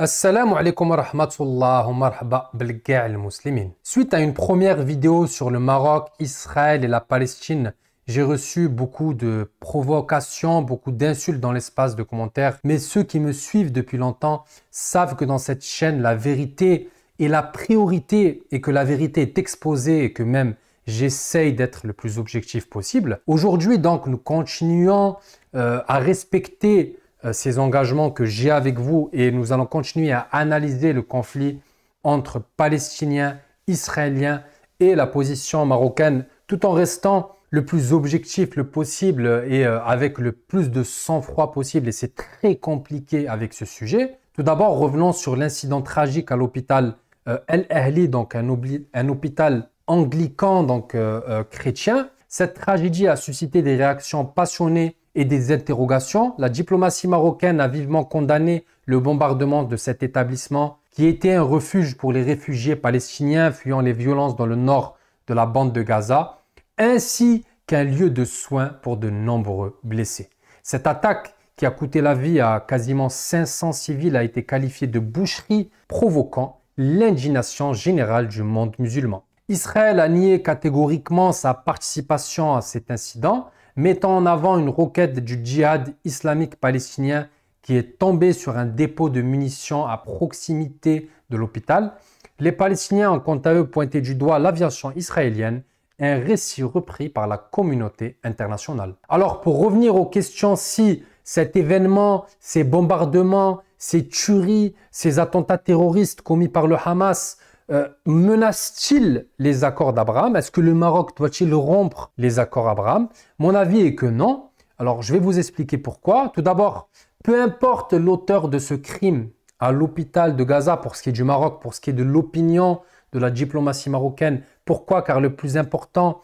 Assalamu alaikum wa rahmatullah wa marhaba bilqa' al-muslimin. Suite à une première vidéo sur le Maroc, Israël et la Palestine, j'ai reçu beaucoup de provocations, beaucoup d'insultes dans l'espace de commentaires. Mais ceux qui me suivent depuis longtemps savent que dans cette chaîne, la vérité est la priorité et que la vérité est exposée et que même j'essaye d'être le plus objectif possible. Aujourd'hui, donc, nous continuons à respecter ces engagements que j'ai avec vous et nous allons continuer à analyser le conflit entre Palestiniens, Israéliens et la position marocaine tout en restant le plus objectif le possible et avec le plus de sang-froid possible, et c'est très compliqué avec ce sujet. Tout d'abord, revenons sur l'incident tragique à l'hôpital El Ahli, donc un hôpital anglican, donc chrétien. Cette tragédie a suscité des réactions passionnées et des interrogations. La diplomatie marocaine a vivement condamné le bombardement de cet établissement qui était un refuge pour les réfugiés palestiniens fuyant les violences dans le nord de la bande de Gaza, ainsi qu'un lieu de soins pour de nombreux blessés. Cette attaque qui a coûté la vie à quasiment 500 civils a été qualifiée de boucherie, provoquant l'indignation générale du monde musulman. Israël a nié catégoriquement sa participation à cet incident, mettant en avant une roquette du djihad islamique palestinien qui est tombée sur un dépôt de munitions à proximité de l'hôpital. Les Palestiniens ont quant à eux pointé du doigt l'aviation israélienne, un récit repris par la communauté internationale. Alors pour revenir aux questions, si cet événement, ces bombardements, ces tueries, ces attentats terroristes commis par le Hamas menace-t-il les accords d'Abraham? Est-ce que le Maroc doit-il rompre les accords d'Abraham? Mon avis est que non. Alors, je vais vous expliquer pourquoi. Tout d'abord, peu importe l'auteur de ce crime à l'hôpital de Gaza, pour ce qui est du Maroc, pour ce qui est de l'opinion de la diplomatie marocaine. Pourquoi? Car le plus important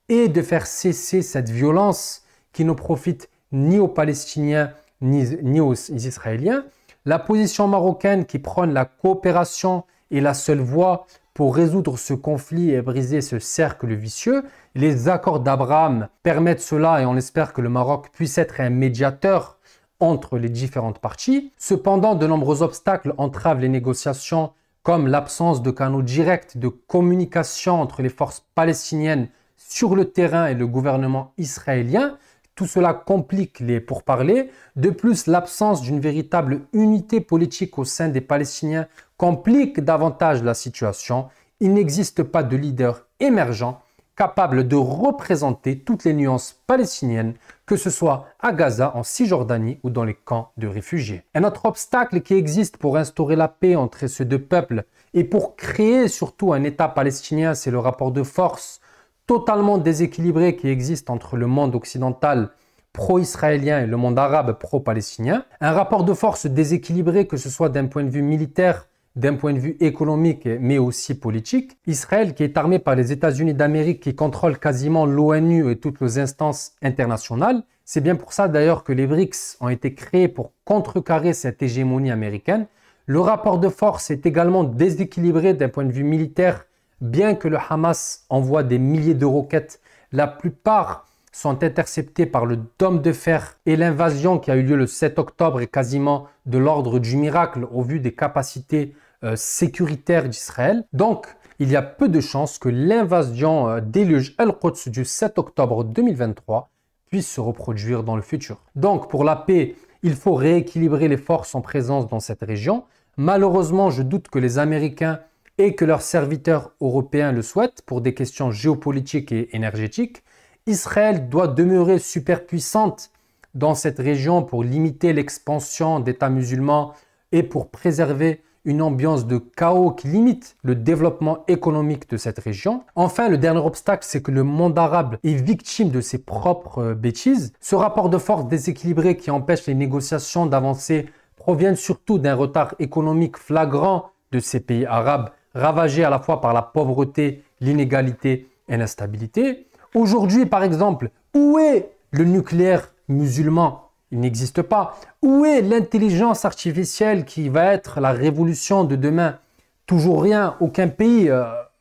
est de faire cesser cette violence qui ne profite ni aux Palestiniens ni aux Israéliens. La position marocaine qui prône la coopération est la seule voie pour résoudre ce conflit et briser ce cercle vicieux. Les accords d'Abraham permettent cela et on espère que le Maroc puisse être un médiateur entre les différentes parties. Cependant, de nombreux obstacles entravent les négociations, comme l'absence de canaux directs de communication entre les forces palestiniennes sur le terrain et le gouvernement israélien. Tout cela complique les pourparlers. De plus, l'absence d'une véritable unité politique au sein des Palestiniens complique davantage la situation. Il n'existe pas de leader émergent capable de représenter toutes les nuances palestiniennes, que ce soit à Gaza, en Cisjordanie ou dans les camps de réfugiés. Un autre obstacle qui existe pour instaurer la paix entre ces deux peuples et pour créer surtout un État palestinien, c'est le rapport de force totalement déséquilibré qui existe entre le monde occidental pro-israélien et le monde arabe pro-palestinien. Un rapport de force déséquilibré, que ce soit d'un point de vue militaire, d'un point de vue économique, mais aussi politique. Israël qui est armé par les États-Unis d'Amérique, qui contrôle quasiment l'ONU et toutes les instances internationales. C'est bien pour ça d'ailleurs que les BRICS ont été créés pour contrecarrer cette hégémonie américaine. Le rapport de force est également déséquilibré d'un point de vue militaire. Bien que le Hamas envoie des milliers de roquettes, la plupart sont interceptées par le dôme de fer et l'invasion qui a eu lieu le 7 octobre est quasiment de l'ordre du miracle au vu des capacités sécuritaires d'Israël. Donc, il y a peu de chances que l'invasion déluge Al-Quds du 7 octobre 2023 puisse se reproduire dans le futur. Donc, pour la paix, il faut rééquilibrer les forces en présence dans cette région. Malheureusement, je doute que les Américains et que leurs serviteurs européens le souhaitent pour des questions géopolitiques et énergétiques. Israël doit demeurer superpuissante dans cette région pour limiter l'expansion d'États musulmans et pour préserver une ambiance de chaos qui limite le développement économique de cette région. Enfin, le dernier obstacle, c'est que le monde arabe est victime de ses propres bêtises. Ce rapport de force déséquilibré qui empêche les négociations d'avancer provient surtout d'un retard économique flagrant de ces pays arabes, ravagés à la fois par la pauvreté, l'inégalité et l'instabilité. Aujourd'hui, par exemple, où est le nucléaire musulman? Il n'existe pas. Où est l'intelligence artificielle qui va être la révolution de demain? Toujours rien. Aucun pays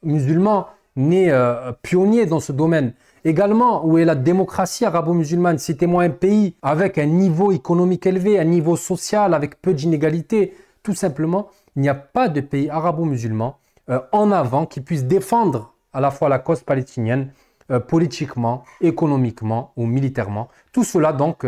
musulman n'est pionnier dans ce domaine. Également, où est la démocratie arabo-musulmane? Citez-moi un pays avec un niveau économique élevé, un niveau social avec peu d'inégalités. tout simplement, il n'y a pas de pays arabo-musulman en avant qui puisse défendre à la fois la cause palestinienne politiquement, économiquement ou militairement. Tout cela donc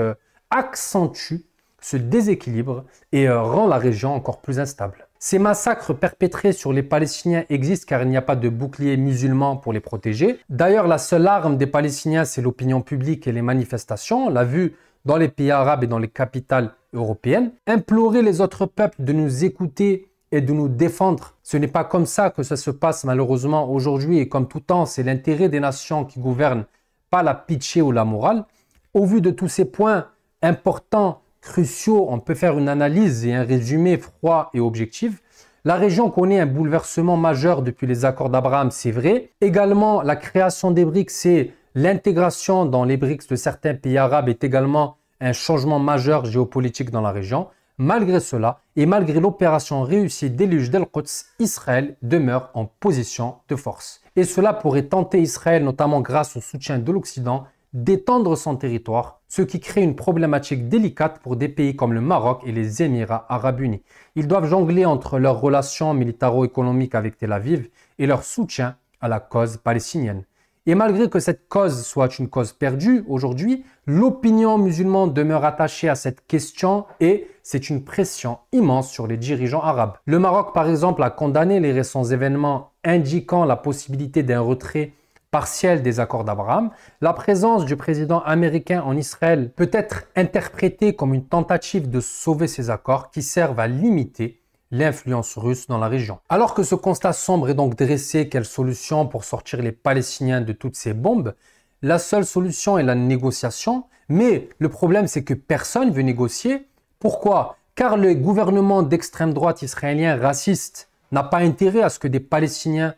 accentue ce déséquilibre et rend la région encore plus instable. Ces massacres perpétrés sur les Palestiniens existent car il n'y a pas de bouclier musulman pour les protéger. D'ailleurs, la seule arme des Palestiniens, c'est l'opinion publique et les manifestations. On l'a vu dans les pays arabes et dans les capitales européennes. Implorer les autres peuples de nous écouter et de nous défendre, ce n'est pas comme ça que ça se passe malheureusement aujourd'hui et comme tout temps, c'est l'intérêt des nations qui gouvernent, pas la pitié ou la morale. Au vu de tous ces points importants, cruciaux, on peut faire une analyse et un résumé froid et objectif. La région connaît un bouleversement majeur depuis les accords d'Abraham, c'est vrai. Également, la création des BRICS, c'est l'intégration dans les BRICS de certains pays arabes est également un changement majeur géopolitique dans la région. Malgré cela, et malgré l'opération réussie d'éluge d'Al-Quds, Israël demeure en position de force. Et cela pourrait tenter Israël, notamment grâce au soutien de l'Occident, d'étendre son territoire, ce qui crée une problématique délicate pour des pays comme le Maroc et les Émirats arabes unis. Ils doivent jongler entre leurs relations militaro-économiques avec Tel Aviv et leur soutien à la cause palestinienne. Et malgré que cette cause soit une cause perdue aujourd'hui, l'opinion musulmane demeure attachée à cette question et c'est une pression immense sur les dirigeants arabes. Le Maroc, par exemple, a condamné les récents événements indiquant la possibilité d'un retrait partiel des accords d'Abraham. La présence du président américain en Israël peut être interprétée comme une tentative de sauver ces accords qui servent à limiter l'influence russe dans la région. Alors que ce constat sombre est donc dressé, quelle solution pour sortir les Palestiniens de toutes ces bombes? La seule solution est la négociation, mais le problème c'est que personne ne veut négocier. Pourquoi? Car le gouvernement d'extrême droite israélien raciste n'a pas intérêt à ce que des Palestiniens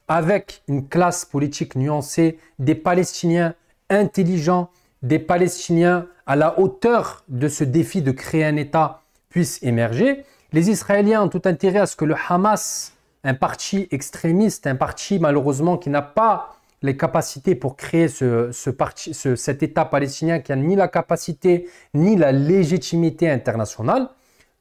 avec une classe politique nuancée, des Palestiniens intelligents, des Palestiniens à la hauteur de ce défi de créer un État puissent émerger. Les Israéliens ont tout intérêt à ce que le Hamas, un parti extrémiste, un parti malheureusement qui n'a pas les capacités pour créer cet État palestinien, qui n'a ni la capacité ni la légitimité internationale.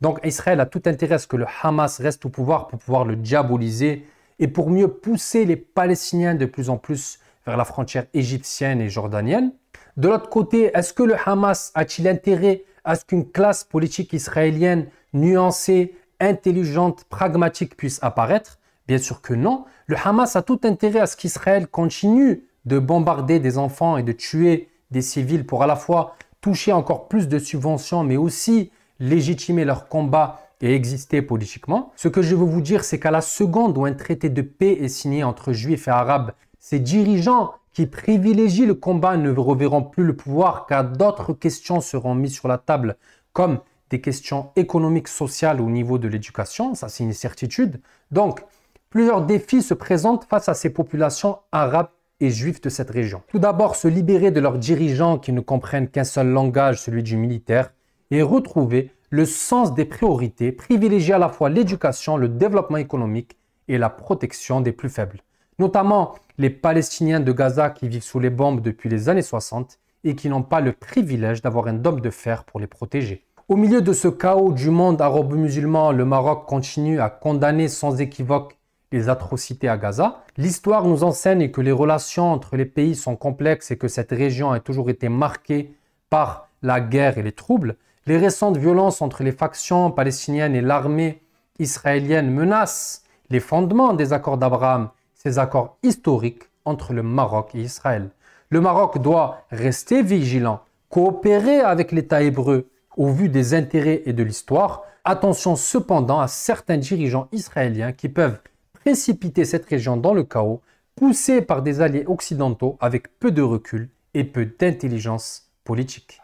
Donc Israël a tout intérêt à ce que le Hamas reste au pouvoir pour pouvoir le diaboliser et pour mieux pousser les Palestiniens de plus en plus vers la frontière égyptienne et jordanienne. De l'autre côté, est-ce que le Hamas a-t-il intérêt à ce qu'une classe politique israélienne nuancée, intelligente, pragmatique puisse apparaître? Bien sûr que non. Le Hamas a tout intérêt à ce qu'Israël continue de bombarder des enfants et de tuer des civils pour à la fois toucher encore plus de subventions, mais aussi légitimer leur combat et exister politiquement. Ce que je veux vous dire, c'est qu'à la seconde où un traité de paix est signé entre juifs et arabes, ces dirigeants qui privilégient le combat ne reverront plus le pouvoir car d'autres questions seront mises sur la table comme des questions économiques, sociales au niveau de l'éducation. Ça, c'est une certitude. Donc, plusieurs défis se présentent face à ces populations arabes et juifs de cette région. Tout d'abord, se libérer de leurs dirigeants qui ne comprennent qu'un seul langage, celui du militaire, et retrouver le sens des priorités, privilégier à la fois l'éducation, le développement économique et la protection des plus faibles. Notamment les Palestiniens de Gaza qui vivent sous les bombes depuis les années 60 et qui n'ont pas le privilège d'avoir un dôme de fer pour les protéger. Au milieu de ce chaos du monde arabo-musulman, le Maroc continue à condamner sans équivoque les atrocités à Gaza. L'histoire nous enseigne que les relations entre les pays sont complexes et que cette région a toujours été marquée par la guerre et les troubles. Les récentes violences entre les factions palestiniennes et l'armée israélienne menacent les fondements des accords d'Abraham, ces accords historiques entre le Maroc et Israël. Le Maroc doit rester vigilant, coopérer avec l'État hébreu au vu des intérêts et de l'histoire. Attention cependant à certains dirigeants israéliens qui peuvent précipiter cette région dans le chaos, poussés par des alliés occidentaux avec peu de recul et peu d'intelligence politique.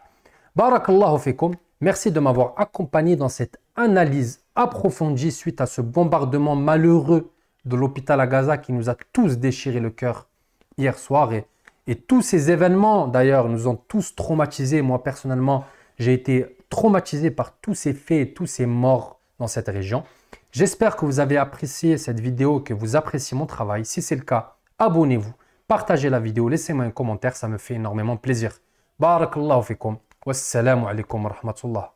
Barakallahu fikum. Merci de m'avoir accompagné dans cette analyse approfondie suite à ce bombardement malheureux de l'hôpital à Gaza qui nous a tous déchiré le cœur hier soir. Et tous ces événements, d'ailleurs, nous ont tous traumatisés. Moi, personnellement, j'ai été traumatisé par tous ces faits et tous ces morts dans cette région. J'espère que vous avez apprécié cette vidéo, que vous appréciez mon travail. Si c'est le cas, abonnez-vous, partagez la vidéo, laissez-moi un commentaire, ça me fait énormément plaisir. Barakallahu fikum. Wassalamu alaikum wa rahmatullah.